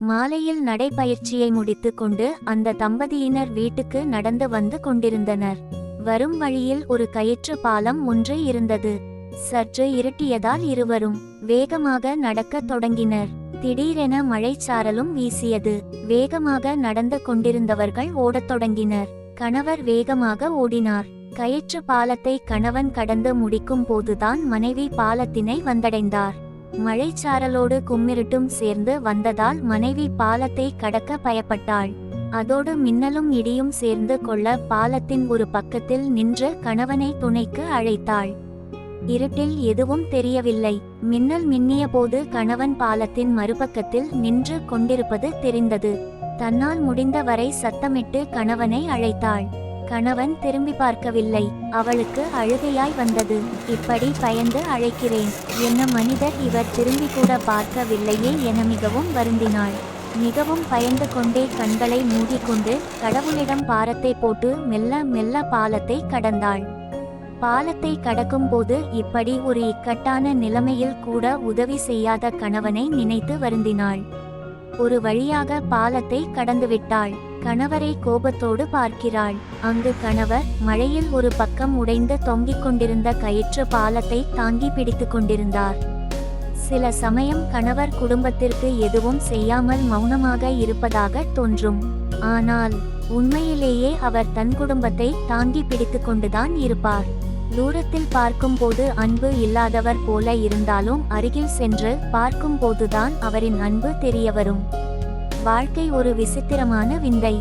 மாலையில் நடைபயிற்சியை முடித்து கொண்டு அந்த தம்பதியினர் வீட்டுக்கு நடந்து வந்து கொண்டிருந்தனர். வரும் வழியில் ஒரு கயிற்று பாலம் ஒன்று இருந்தது. சற்று இருட்டியதால் இருவரும் வேகமாக நடக்கத் தொடங்கினர். திடீரென மழைச்சாரலும் வீசியது. வேகமாக நடந்து கொண்டிருந்தவர்கள் ஓடத் தொடங்கினர். கணவர் வேகமாக ஓடினார். கயிற்று பாலத்தை கணவன் கடந்து முடிக்கும் போதுதான் மனைவி பாலத்தினை வந்தடைந்தார். மழைச்சாரலோடு கும்மிருட்டும் சேர்ந்து வந்ததால் மனைவி பாலத்தை கடக்க பயப்பட்டாள். அதோடு மின்னலும் இடியும் சேர்ந்து கொள்ள பாலத்தின் ஒரு பக்கத்தில் நின்று கணவனை துணைக்கு அழைத்தாள். இருட்டில் எதுவும் தெரியவில்லை. மின்னல் மின்னிய போது கணவன் பாலத்தின் மறுபக்கத்தில் நின்று கொண்டிருப்பது தெரிந்தது. தன்னால் முடிந்த வரை சத்தமிட்டு கணவனை அழைத்தாள். கணவன் திரும்பி பார்க்கவில்லை. அவளுக்கு அழுகையாய் வந்தது. இப்படி பயந்து அழைக்கிறேன், என்ன மனிதர் இவர் திரும்பி கூட பார்க்கவில்லையே என மிகவும் வருந்தினாள். மிகவும் பயந்து கொண்டே கண்களை மூடிக்கொண்டு கடவுளிடம் பாரத்தை போட்டு மெல்ல மெல்ல பாலத்தை கடந்தாள். பாலத்தை கடக்கும் போது இப்படி ஒரு இக்கட்டான நிலைமையில் கூட உதவி செய்யாத கணவனை நினைத்து வருந்தினாள். ஒரு வழியாக பாலத்தை கடந்துவிட்டாள். கணவரை கோபத்தோடு பார்க்கிறாள். அங்கு கணவர் மழையில் ஒரு பக்கம் உடைந்து தொங்கிக் கொண்டிருந்த கயிற்று பாலத்தை தாங்கி பிடித்து கொண்டிருந்தார். சில சமயம் கணவர் குடும்பத்திற்கு எதுவும் செய்யாமல் மௌனமாக இருப்பதாக தோன்றும். ஆனால் உண்மையிலேயே அவர் தன் குடும்பத்தை தாங்கி பிடித்து கொண்டுதான் இருப்பார். தூரத்தில் பார்க்கும்போது அன்பு இல்லாதவர் போல இருந்தாலும் அருகில் சென்று பார்க்கும் போதுதான் அவரின் அன்பு தெரியவரும். வாழ்க்கை ஒரு விசித்திரமான விந்தை.